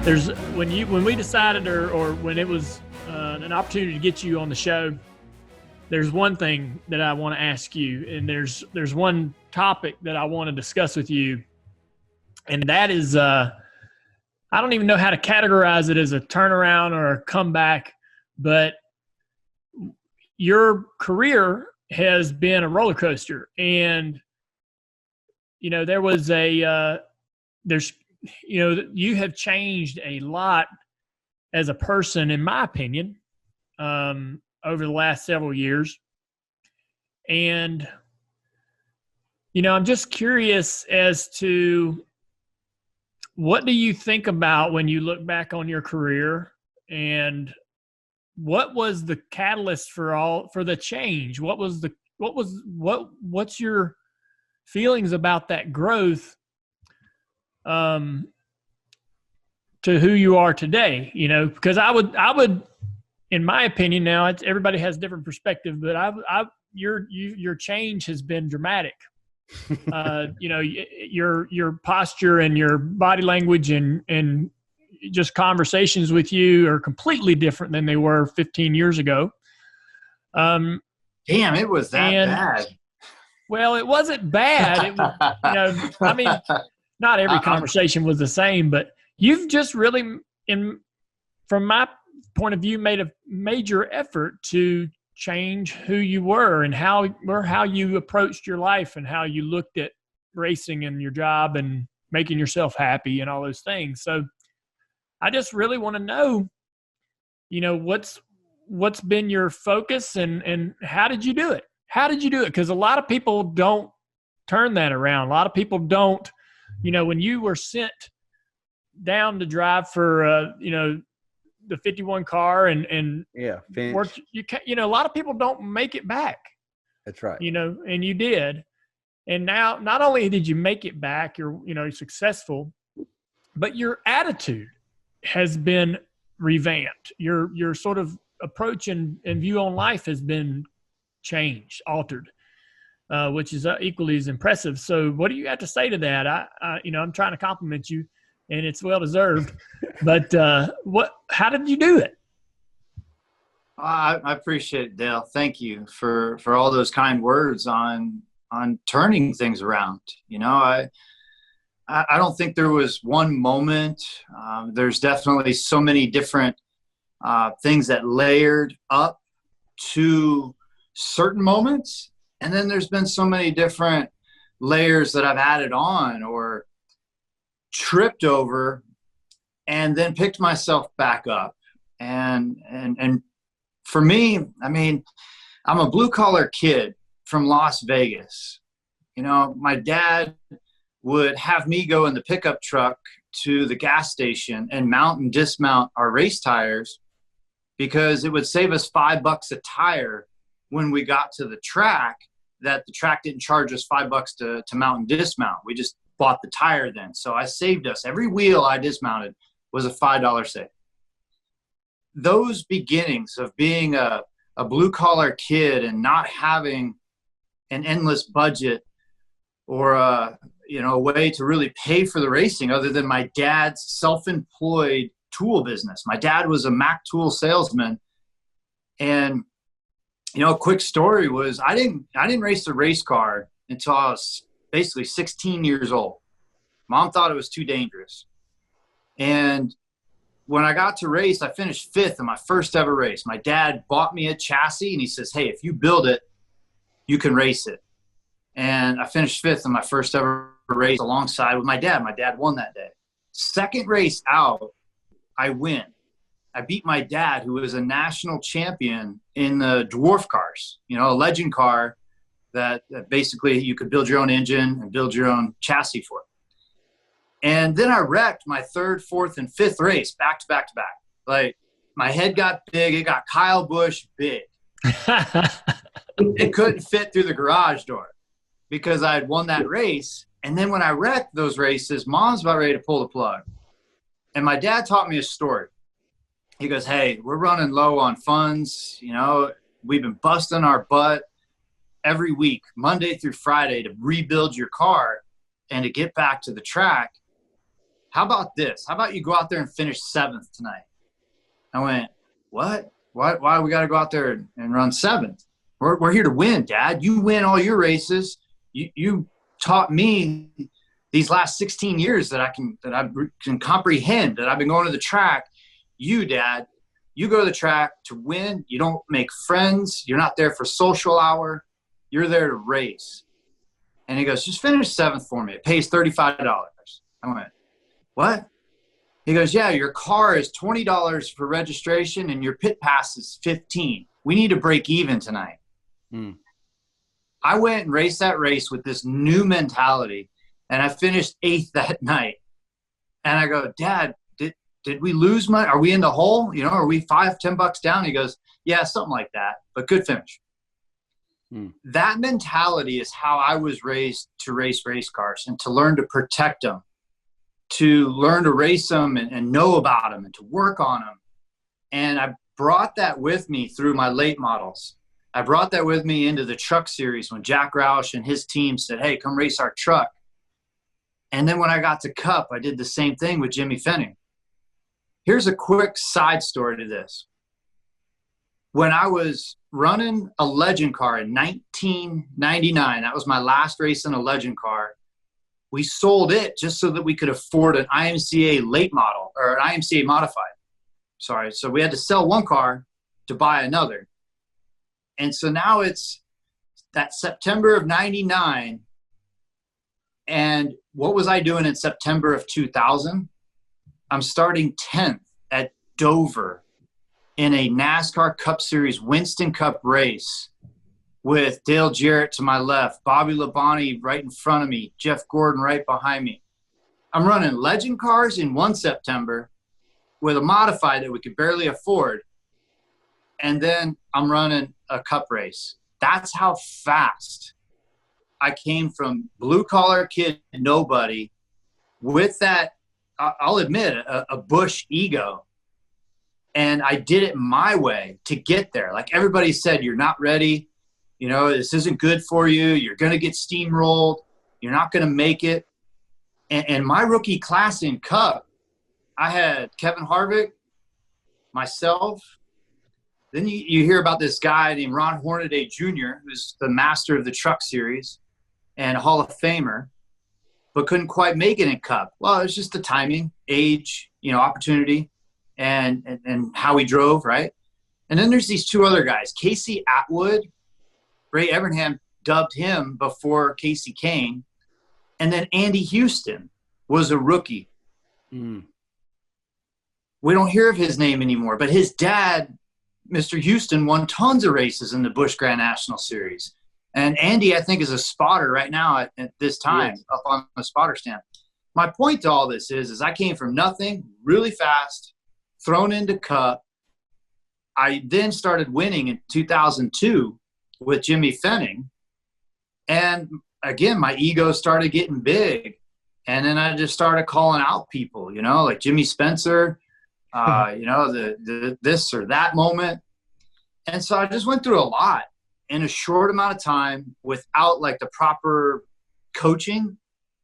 There's when we decided or when it was an opportunity to get you on the show, there's one thing that I want to ask you, and there's one topic that I want to discuss with you, and that is I don't even know how to categorize it as a turnaround or a comeback, but your career has been a roller coaster, and there was you have changed a lot as a person, in my opinion, over the last several years. And, I'm just curious as to what do you think about when you look back on your career, and what was the catalyst for the change? What's your feelings about that growth to who you are today? Because I would, in my opinion, now everybody has a different perspective, but your change has been dramatic. Your posture and your body language and just conversations with you are completely different than they were 15 years ago. Damn, it was that bad. Well, it wasn't bad. It was, not every conversation was the same, but you've just really, from my point of view, made a major effort to change who you were and how you approached your life and how you looked at racing and your job and making yourself happy and all those things. So I just really want to know, what's been your focus and how did you do it? How did you do it? Because a lot of people don't turn that around. A lot of people don't, when you were sent down to drive for, the 51 car and work, a lot of people don't make it back. That's right. And you did. And now not only did you make it back, you're successful, but your attitude has been revamped. Your sort of approach and view on life has been changed, altered, which is equally as impressive. So what do you have to say to that? I'm trying to compliment you, and it's well deserved. But how did you do it? I appreciate it, Dale. Thank you for all those kind words on turning things around. I don't think there was one moment. There's definitely so many different things that layered up to certain moments. And then there's been so many different layers that I've added on or tripped over and then picked myself back up. And for me, I'm a blue collar kid from Las Vegas. My dad would have me go in the pickup truck to the gas station and mount and dismount our race tires because it would save us $5 a tire when we got to the track, that the track didn't charge us $5 to mount and dismount. We just bought the tire then. So I saved us. Every wheel I dismounted was a $5 save. Those beginnings of being a blue-collar kid and not having an endless budget or a way to really pay for the racing other than my dad's self-employed tool business. My dad was a Mac tool salesman, and a quick story was I didn't race a race car until I was basically 16 years old. Mom thought it was too dangerous. And when I got to race, I finished 5th in my first ever race. My dad bought me a chassis and he says, "Hey, if you build it, you can race it." And I finished 5th in my first ever race alongside with my dad. My dad won that day. Second race out, I win. I beat my dad, who was a national champion in the dwarf cars, a legend car that basically you could build your own engine and build your own chassis for. And then I wrecked my 3rd, 4th, and 5th race back to back to back. Like, my head got big. It got Kyle Busch big. It couldn't fit through the garage door because I had won that race. And then when I wrecked those races, Mom's about ready to pull the plug. And my dad taught me a story. He goes, "Hey, we're running low on funds. We've been busting our butt every week, Monday through Friday, to rebuild your car. and to get back to the track, how about this? How about you go out there and finish 7th tonight? I went, what? Why we got to go out there and run 7th? We're here to win, Dad. You win all your races. You taught me these last 16 years that I can comprehend, that I've been going to the track. You, Dad, you go to the track to win. You don't make friends. You're not there for social hour. You're there to race. And he goes, just finish 7th for me. It pays $35. I went, what? He goes, yeah, your car is $20 for registration and your pit pass is $15. We need to break even tonight. I went and raced that race with this new mentality, and I finished 8th that night. And I go, Dad, did we lose money? Are we in the hole? You know, are we $5-10 down? He goes, yeah, something like that, but good finish. That mentality is how I was raised to race cars and to learn to protect them, to learn to race them and know about them and to work on them. And I brought that with me through my late models. I brought that with me into the truck series when Jack Roush and his team said, hey, come race our truck. And then when I got to Cup, I did the same thing with Jimmy Fenning. Here's a quick side story to this. When I was running a Legend car in 1999, that was my last race in a Legend car, we sold it just so that we could afford an IMCA late model or an IMCA modified. Sorry. So we had to sell one car to buy another. And so now it's that September of 99. And what was I doing in September of 2000? I'm starting 10th at Dover in a NASCAR Cup Series Winston Cup race with Dale Jarrett to my left, Bobby Labonte right in front of me, Jeff Gordon right behind me. I'm running Legend cars in one September with a modified that we could barely afford. And then I'm running a Cup race. That's how fast I came from blue-collar kid, nobody, with that, I'll admit, a Busch ego. And I did it my way to get there. Like everybody said, you're not ready. You know, this isn't good for you. You're going to get steamrolled. You're not going to make it. And my rookie class in Cup, I had Kevin Harvick, myself. Then you hear about this guy named Ron Hornaday Jr., who's the master of the Truck Series and a Hall of Famer, but couldn't quite make it in Cup. Well, it's just the timing, age, you know, opportunity, and how he drove, right? And then there's these two other guys, Casey Atwood. Ray Evernham dubbed him before Casey came. And then Andy Houston was a rookie. We don't hear of his name anymore, but his dad, Mr. Houston, won tons of races in the Busch Grand National Series. And Andy, I think, is a spotter right now at this time, up on the spotter stand. My point to all this is I came from nothing, really fast, thrown into Cup. I then started winning in 2002 with Jimmy Fenning. And, again, my ego started getting big. And then I just started calling out people, you know, like Jimmy Spencer, you know, the this or that moment. And so I just went through a lot in a short amount of time without like the proper coaching.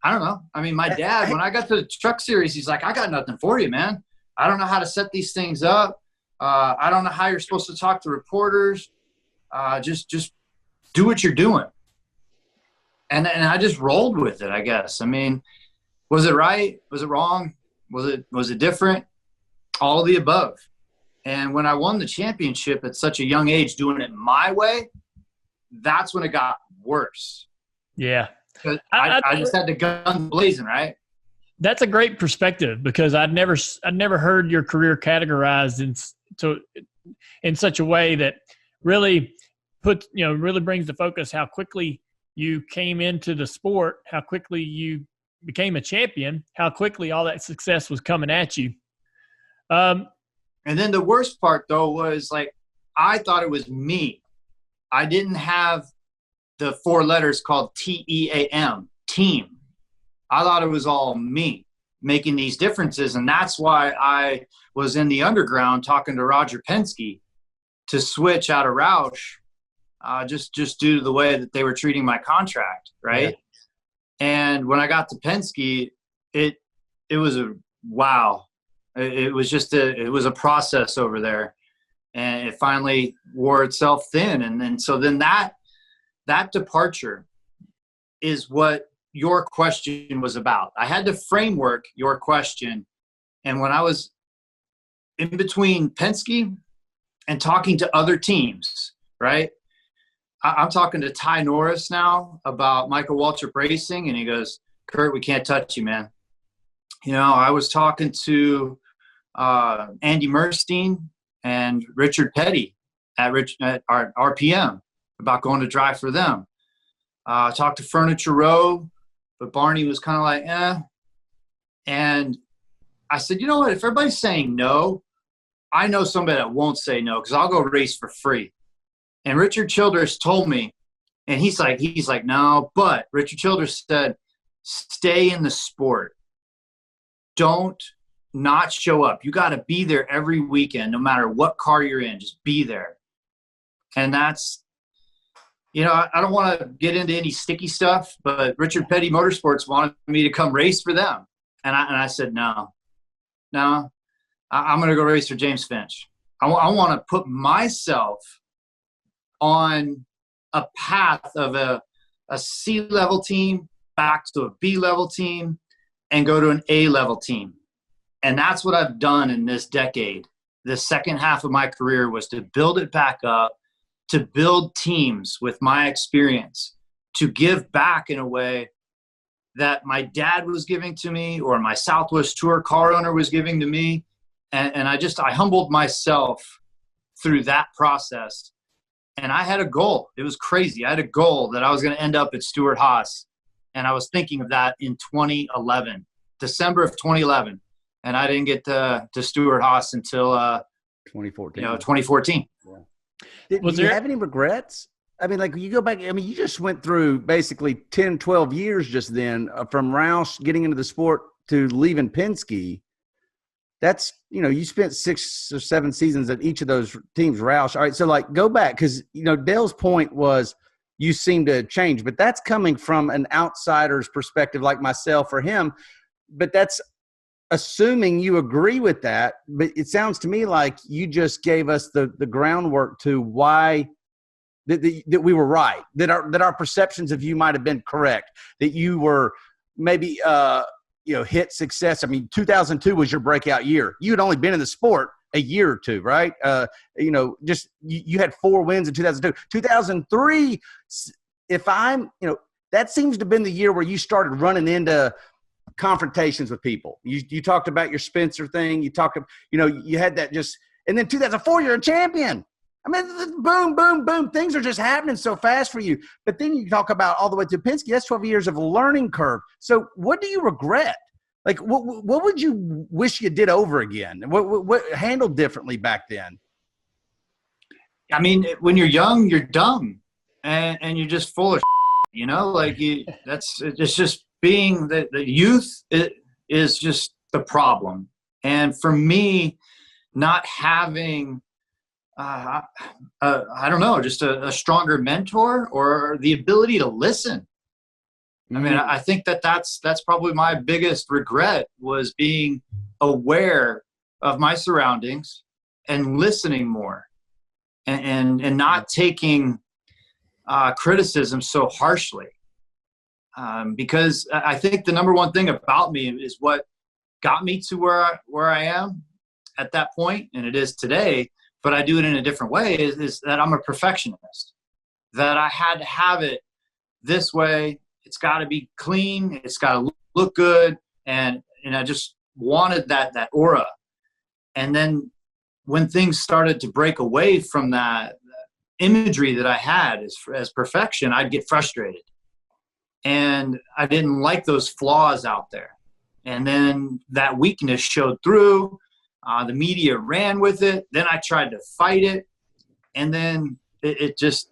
I don't know. I mean, my dad, when I got to the Truck Series, he's like, I got nothing for you, man. I don't know how to set these things up. I don't know how you're supposed to talk to reporters. Just do what you're doing. And I just rolled with it, I guess. I mean, was it right? Was it wrong? Was it different? All of the above. And when I won the championship at such a young age, doing it my way, that's when it got worse. Yeah. I just had the gun blazing, right? That's a great perspective because I'd never heard your career categorized in such a way that really really brings the focus how quickly you came into the sport, how quickly you became a champion, how quickly all that success was coming at you. And then the worst part, though, was like I thought it was me. I didn't have the 4 letters called TEAM, team. I thought it was all me making these differences. And that's why I was in the underground talking to Roger Penske to switch out of Roush, just due to the way that they were treating my contract, right? And when I got to Penske, it was a wow. It was just it was a process over there, and it finally wore itself thin. And then so then that departure is what your question was about. I had to framework your question, and when I was in between Penske and talking to other teams, right? I'm talking to Ty Norris now about Michael Waltrip Racing, and he goes, "Kurt, we can't touch you, man." You know, I was talking to Andy Murstein and Richard Petty at RPM about going to drive for them. I talked to Furniture Row, but Barney was kind of like, eh. And I said, you know what? If everybody's saying no, I know somebody that won't say no because I'll go race for free. And Richard Childress told me, and he's like, no, but Richard Childress said, stay in the sport. Don't not show up. You got to be there every weekend, no matter what car you're in, just be there. And that's, you know, I don't want to get into any sticky stuff, but Richard Petty Motorsports wanted me to come race for them. And I said, no, I'm going to go race for James Finch. I want to put myself on a path of a C-level team back to a B-level team and go to an A-level team. And that's what I've done in this decade. The second half of my career was to build it back up, to build teams with my experience, to give back in a way that my dad was giving to me or my Southwest Tour car owner was giving to me. And I humbled myself through that process. And I had a goal. It was crazy. I had a goal that I was going to end up at Stewart-Haas. And I was thinking of that in 2011, December of 2011. And I didn't get to Stewart-Haas until 2014. 2014. Yeah. Did you have any regrets? I mean, like, you go back, I mean, you just went through basically 10, 12 years just then from Roush getting into the sport to leaving Penske. That's, you know, you spent 6 or 7 seasons at each of those teams, Roush. All right, so, like, go back because, you know, Dale's point was you seem to change, but that's coming from an outsider's perspective like myself or him. But that's assuming you agree with that. But it sounds to me like you just gave us the groundwork to why that we were right, that our perceptions of you might have been correct, that you were maybe hit success. I mean, 2002 was your breakout year. You had only been in the sport a year or two, right? You had 4 wins in 2002. 2003, that seems to have been the year where you started running into confrontations with people. You talked about your Spencer thing. You had that just, and then 2004, you're a champion. I mean, boom, boom, boom. Things are just happening so fast for you. But then you talk about all the way to Penske. That's 12 years of a learning curve. So what do you regret? Like, what would you wish you did over again? What handled differently back then? I mean, when you're young, you're dumb, and you're just full of you know, like it's just being the youth is just the problem. And for me, not having I don't know, just a stronger mentor or the ability to listen. I mean, I think that's probably my biggest regret, was being aware of my surroundings and listening more and not taking criticism so harshly. Because I think the number one thing about me is what got me to where I am at that point, and it is today, but I do it in a different way, is that I'm a perfectionist, that I had to have it this way. It's got to be clean. It's got to look good. And I just wanted that aura. And then when things started to break away from that imagery that I had as perfection, I'd get frustrated. And I didn't like those flaws out there. And then that weakness showed through. The media ran with it. Then I tried to fight it. And then it just,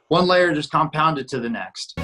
one layer just compounded to the next.